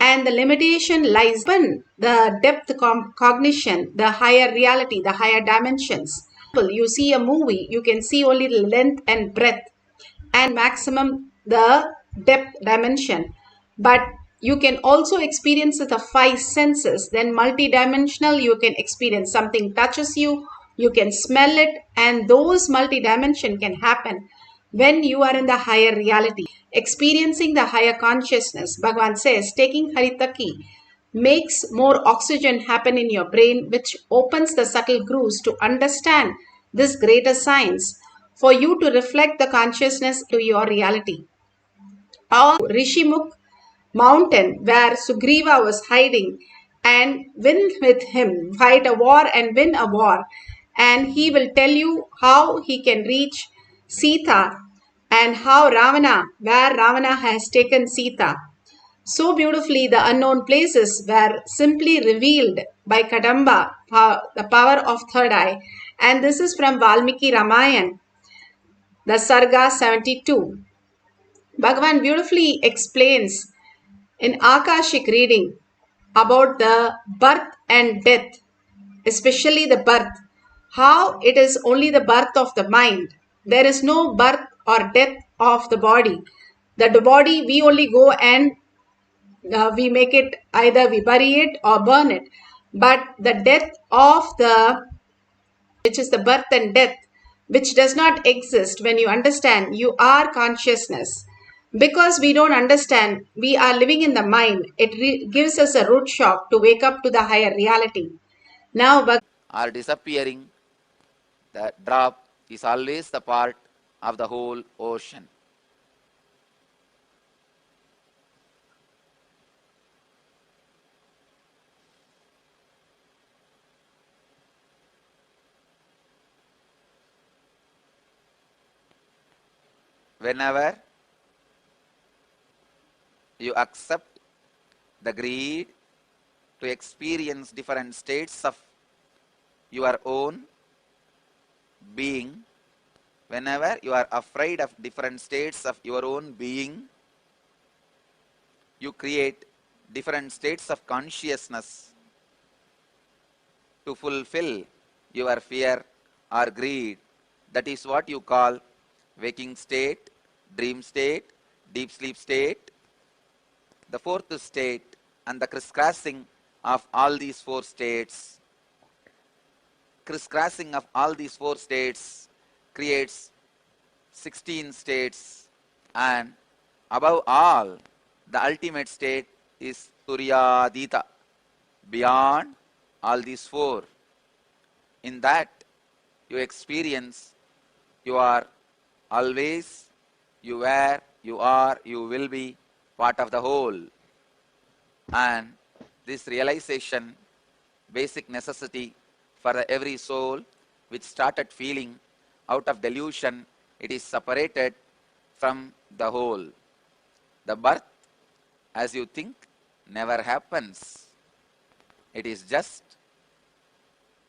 And the limitation lies in the depth cognition, the higher reality, the higher dimensions. You see a movie, you can see only the length and breadth and maximum the depth dimension. But you can also experience the five senses. Then multidimensional, you can experience something touches you, you can smell it, and those multidimension can happen when you are in the higher reality, experiencing the higher consciousness. Bhagavan says, taking Haritaki makes more oxygen happen in your brain, which opens the subtle grooves to understand this greater science for you to reflect the consciousness to your reality. Or Rishimukh mountain where Sugriva was hiding and win with him, fight a war and win a war. And he will tell you how he can reach Sita and how where Ravana has taken Sita. So beautifully, the unknown places were simply revealed by Kadamba, the power of third eye. And this is from Valmiki Ramayan, the Sarga 72. Bhagavan beautifully explains in Akashic reading about the birth and death, especially the birth, how it is only the birth of the mind. There is no birth or death of the body. The body, we only go and we make it, either we bury it or burn it. But the death of the, which is the birth and death, which does not exist when you understand you are consciousness. Because we don't understand, we are living in the mind. It gives us a root shock to wake up to the higher reality. Now, are disappearing. The drop is always the part of the whole ocean. Whenever you accept the greed to experience different states of your own being, whenever you are afraid of different states of your own being, you create different states of consciousness to fulfill your fear or greed. That is what you call waking state, dream state, deep sleep state, the fourth state, and the crisscrossing of all these four states. Crisscrossing of all these four states creates 16 states, and above all, the ultimate state is Turyadita, beyond all these four. In that, you experience you are always, you were, you are, you will be part of the whole. And this realization, basic necessity for every soul which started feeling out of delusion, it is separated from the whole. The birth, as you think, never happens. It is just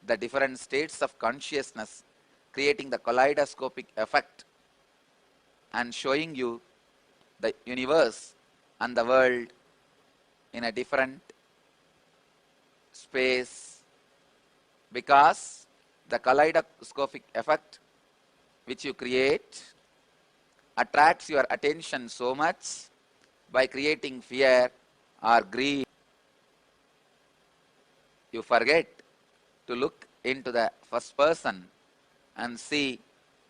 the different states of consciousness creating the kaleidoscopic effect and showing you the universe and the world in a different space, because the kaleidoscopic effect which you create attracts your attention so much by creating fear or greed. You forget to look into the first person and see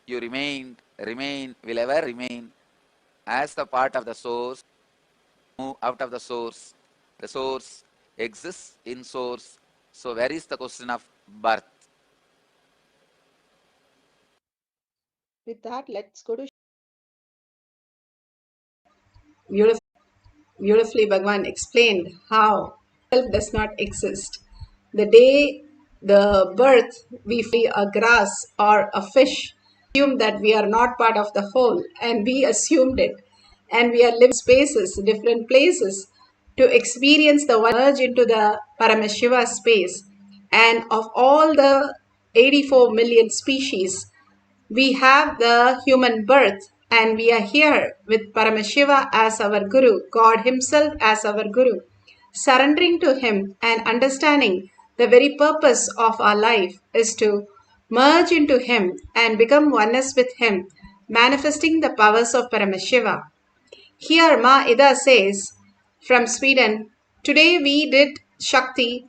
you will ever remain as the part of the source, move out of the source. The source exists in source. So where is the question of birth? with that, let's go to beautifully Bhagavan explained how self does not exist. The day the birth we feel a grass or a fish, assume that we are not part of the whole, and we assumed it, and we are living spaces, different places, to experience the one merge into the Paramashiva space. And of all the 84 million species, we have the human birth And we are here with Paramashiva as our Guru, God Himself as our Guru, surrendering to Him and understanding the very purpose of our life is to merge into Him and become oneness with Him, manifesting the powers of Paramashiva. Here Ma Ida says from Sweden, today we did Shakti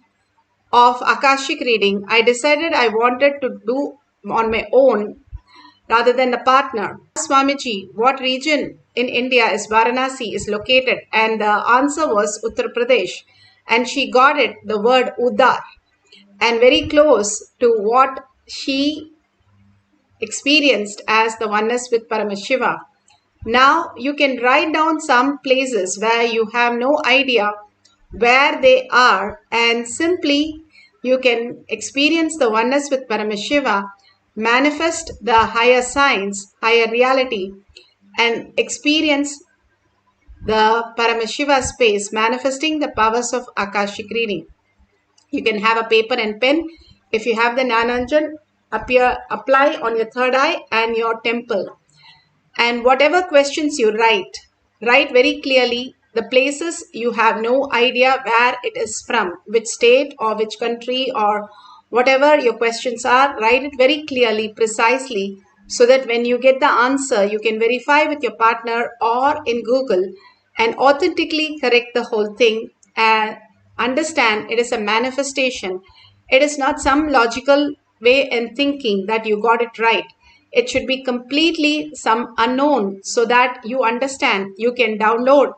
of Akashic reading. I decided I wanted to do on my own rather than a partner. Swamiji, what region in India is Varanasi is located? And the answer was Uttar Pradesh. And she got it, the word Udar, and very close to what she experienced as the oneness with Paramashiva. Now you can write down some places where you have no idea where they are, and simply you can experience the oneness with Paramashiva, manifest the higher science, higher reality, and experience the Paramashiva space, manifesting the powers of Akashic reading. You can have a paper and pen. If you have the Nananjan, apply on your third eye and your temple. And whatever questions you write very clearly the places you have no idea where it is from, which state or which country or whatever your questions are, write it very clearly, precisely, so that when you get the answer, you can verify with your partner or in Google and authentically correct the whole thing and understand it is a manifestation. It is not some logical way in thinking that you got it right. It should be completely some unknown so that you understand you can download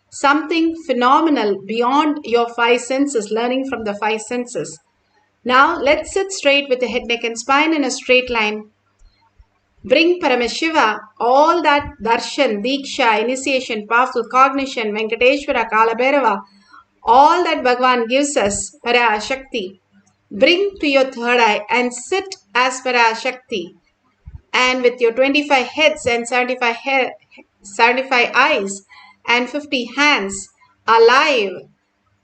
something phenomenal beyond your five senses, learning from the five senses. Now let's sit straight with the head, neck and spine in a straight line. Bring Paramashiva, all that darshan, diksha, initiation, powerful cognition, Venkateshwara, Kalabhairava, all that Bhagavan gives us, Parashakti. Bring to your third eye and sit as Parashakti. And with your 25 heads and 75 eyes and 50 hands, alive,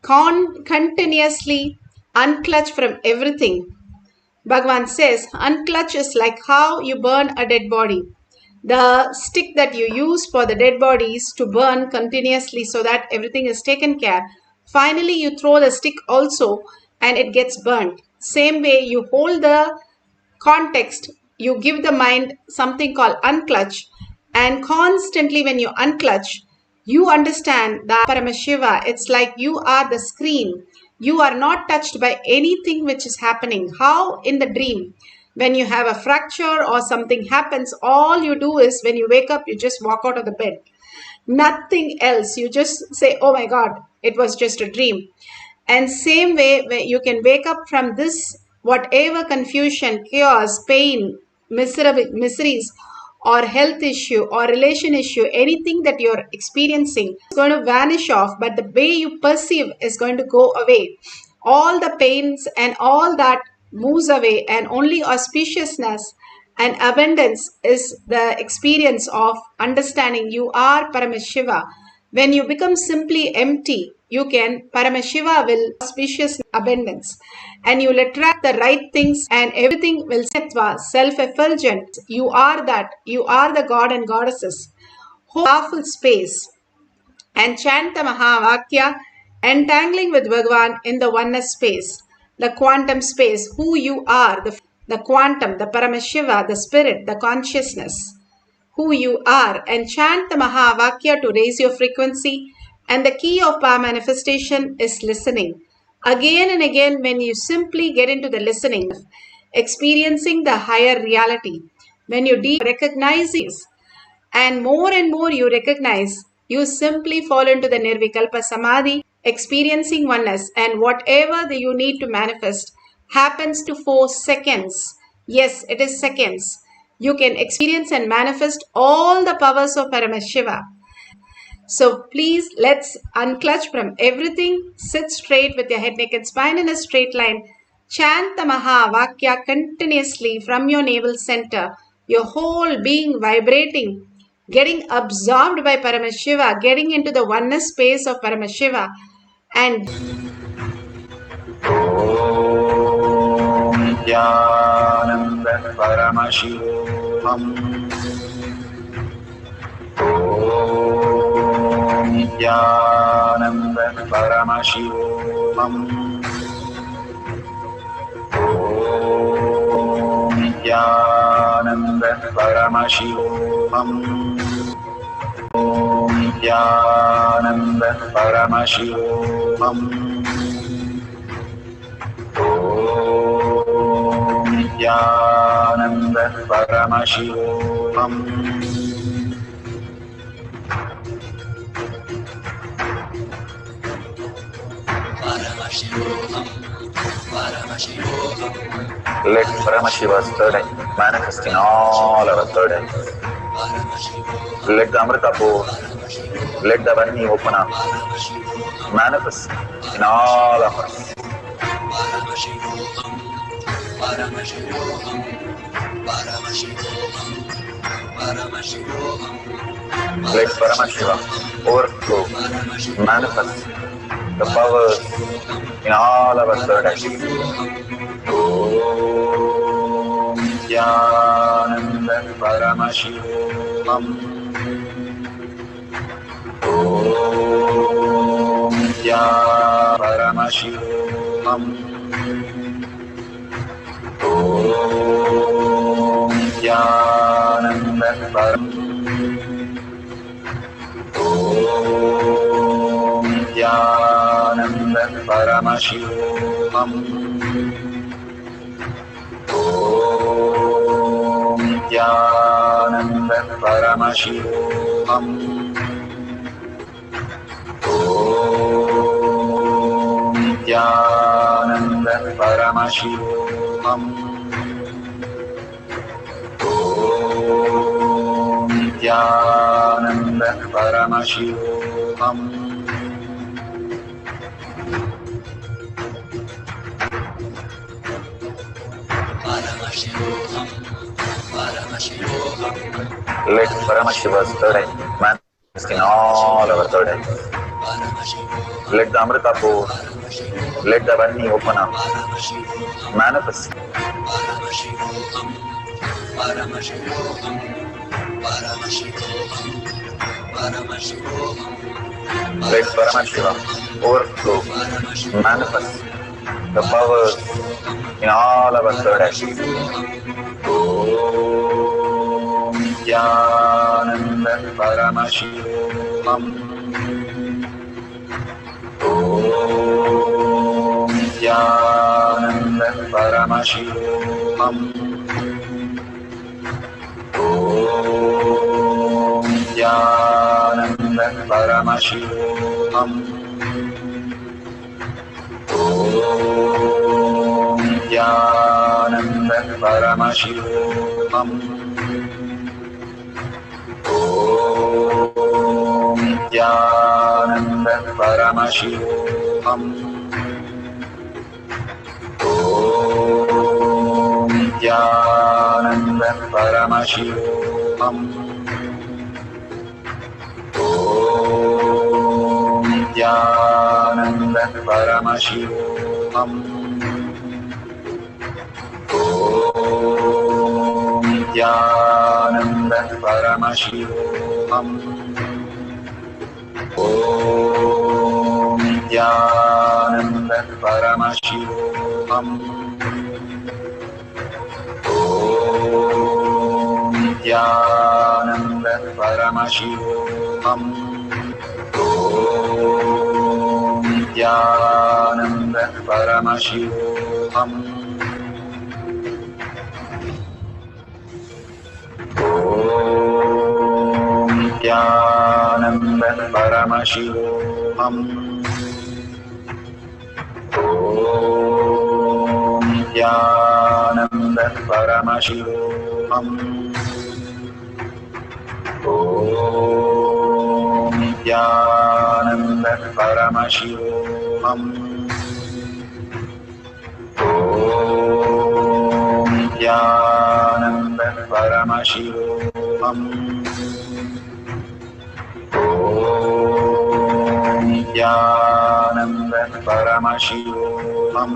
continuously unclutch from everything. Bhagavan says, unclutch is like how you burn a dead body. The stick that you use for the dead body is to burn continuously so that everything is taken care. Finally, you throw the stick also and it gets burnt. Same way, you hold the context, you give the mind something called unclutch, and constantly when you unclutch, you understand that Paramashiva, it's like you are the screen. You are not touched by anything which is happening. How in the dream, when you have a fracture or something happens, all you do is when you wake up, you just walk out of the bed. Nothing else. You just say, oh my God, it was just a dream. And same way, you can wake up from this, whatever confusion, chaos, pain, miseries, or health issue, or relation issue, anything that you're experiencing is going to vanish off, but the way you perceive is going to go away. All the pains and all that moves away, and only auspiciousness and abundance is the experience of understanding you are Paramashiva. When you become simply empty, you can, Paramashiva will auspicious abundance, and you will attract the right things and everything will self-effulgent. You are that. You are the God and goddesses. Whole powerful space. And chant the Mahavakya, entangling with Bhagavan in the oneness space, the quantum space, who you are, the quantum, the Paramashiva, the spirit, the consciousness, who you are, and chant the Mahavakya to raise your frequency. And the key of power manifestation is listening. Again and again, when you simply get into the listening, experiencing the higher reality, when you recognize this, and more you recognize, you simply fall into the Nirvikalpa Samadhi, experiencing oneness, and whatever you need to manifest happens to 4 seconds. Yes, it is seconds. You can experience and manifest all the powers of Paramashiva. So please, let's unclutch from everything. Sit straight with your head, neck and spine in a straight line. Chant the Mahavakya continuously from your navel center. Your whole being vibrating, getting absorbed by Paramashiva, getting into the oneness space of Paramashiva. And Nithyananda Paramashivoham. Om Nithyananda Paramashivoham. Om Nithyananda Paramashivoham. Om Nithyananda Paramashivoham. Om Nithyananda Paramashivoham. Let Paramashiva's third eye manifest in all our third eyes. Let the Amrita pour, let the Vani open up, manifest in all of us. Let Paramashiva overflow, manifest the powers in all our third eyes. Om Nithyananda Paramashivoham. Om Nithyananda Paramashivoham. Om Nithyananda Paramashivoham. Om Nithyananda Paramashivoham. Om Nithyananda Paramashivoham. Om Nithyananda Paramashivoham. Om Nithyananda Paramashivoham. Let Paramashiva's third eye manifest in all our third eyes. Let the Amrita pour, let the Vani open up, manifest. Let Paramashiva overflow, manifest the powers in all our third eyes. Om Nithyananda Paramashivoham. Om Nithyananda Paramashivoham. Om Nithyananda Paramashivoham. Om Nithyananda Paramashivoham. Om Nithyananda Paramashivoham. Om Nithyananda Paramashivoham. Om Nithyananda Paramashivoham. Om Nithyananda Paramashivoham. Om Nithyananda Paramashivoham. Om Nithyananda Paramashivoham. Om Nithyananda Paramashivoham. Om Nithyananda Paramashivoham. Om Nithyananda Paramashivoham. Om Nithyananda Paramashivoham. Om Nithyananda Paramashivoham. Om Nithyananda Paramashivoham.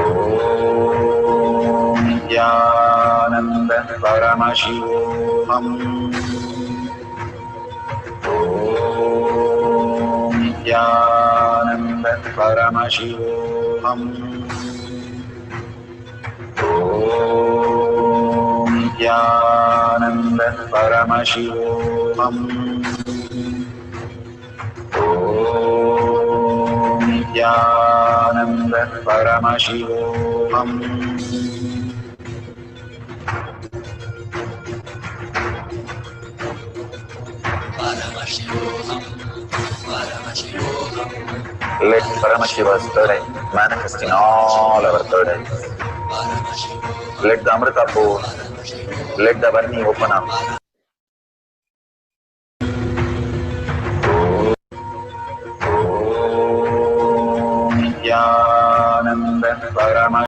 Om Nithyananda Paramashivoham. Om Nithyananda Paramashivoham. Om Nithyananda Paramashivoham. Om Nithyananda Paramashivoham. Let Paramashiva's burdens manifest in all our burdens. Let the Amrita pour. Let the Varni open up. Om Nithyananda Paramashivoham.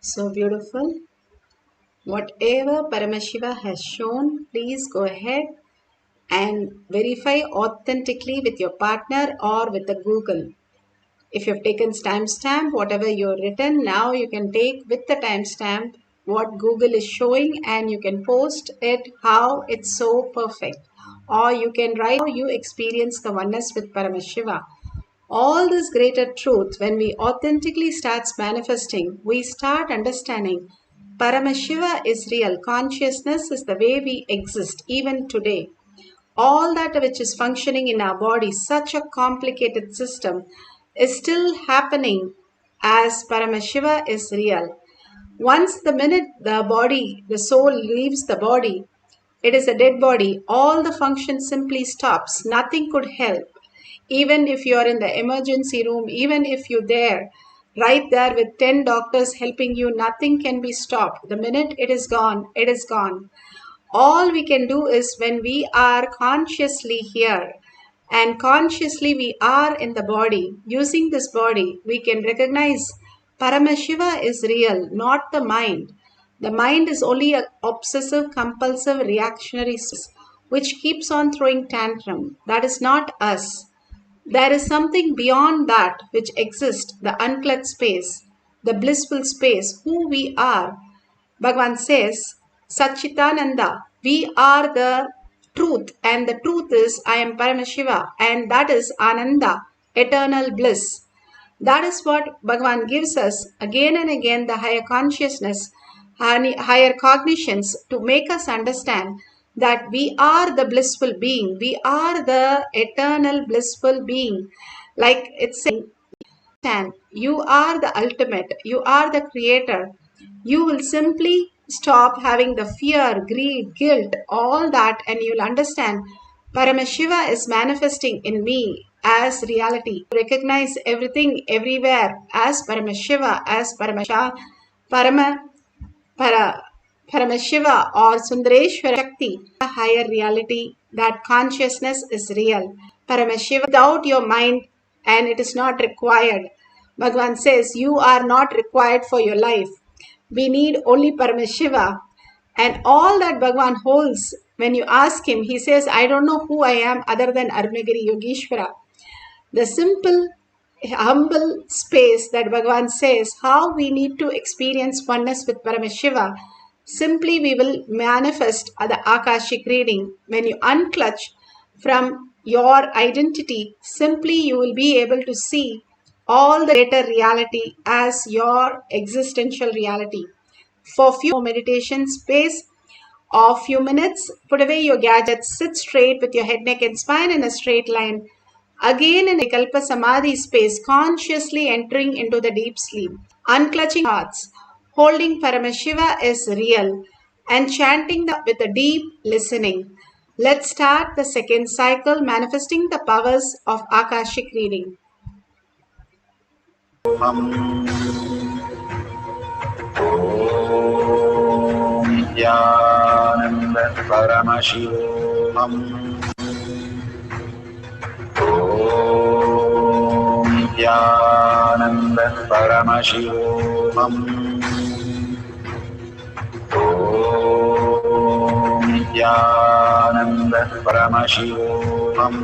So beautiful. Whatever Paramashiva has shown, please go ahead and verify authentically with your partner or with the Google. If you've taken timestamp, whatever you've written, now you can take with the timestamp what Google is showing and you can post it how it's so perfect. Or you can write how you experience the oneness with Paramashiva. All this greater truth, when we authentically starts manifesting, we start understanding Paramashiva is real. Consciousness is the way we exist even today. All that which is functioning in our body, such a complicated system, is still happening as Paramashiva is real. Once the minute the body, the soul leaves the body, it is a dead body, all the function simply stops. Nothing could help. Even if you are in the emergency room, even if you're there, right there with 10 doctors helping you, nothing can be stopped. The minute it is gone, it is gone. All we can do is when we are consciously here and consciously we are in the body, using this body, we can recognize Paramashiva is real, not the mind. The mind is only an obsessive, compulsive, reactionary source which keeps on throwing tantrum. That is not us. There is something beyond that which exists, the uncluttered space, the blissful space, who we are. Bhagavan says, Satchitananda, we are the truth, and the truth is I am Paramashiva, and that is Ananda, eternal bliss. That is what Bhagavan gives us again and again, the higher consciousness, higher cognitions to make us understand that we are the blissful being, we are the eternal blissful being. Like it's saying, you are the ultimate, you are the creator. You will simply stop having the fear, greed, guilt, all that, and you'll understand Paramashiva is manifesting in me as reality. Recognize everything everywhere as Paramashiva, as Paramasha, Para, Paramashiva or Sundareshwara Shakti, a higher reality, that consciousness is real. Paramashiva without your mind, and it is not required. Bhagavan says you are not required for your life. We need only Paramashiva. And all that Bhagavan holds, when you ask him, he says, I don't know who I am other than Arunagiri Yogeshwara. The simple, humble space that Bhagavan says, how we need to experience oneness with Paramashiva, simply we will manifest the Akashic reading. When you unclutch from your identity, simply you will be able to see all the greater reality as your existential reality. For few meditation space of few minutes, put away your gadgets, sit straight with your head, neck and spine in a straight line. Again in Vikalpa Samadhi space, consciously entering into the deep sleep, unclutching hearts, holding Paramashiva is real, and chanting with a deep listening. Let's start the second cycle, manifesting the powers of Akashic reading. Om Nithyananda Paramashivoham. Om Nithyananda Paramashivoham. Om Nithyananda Paramashivoham.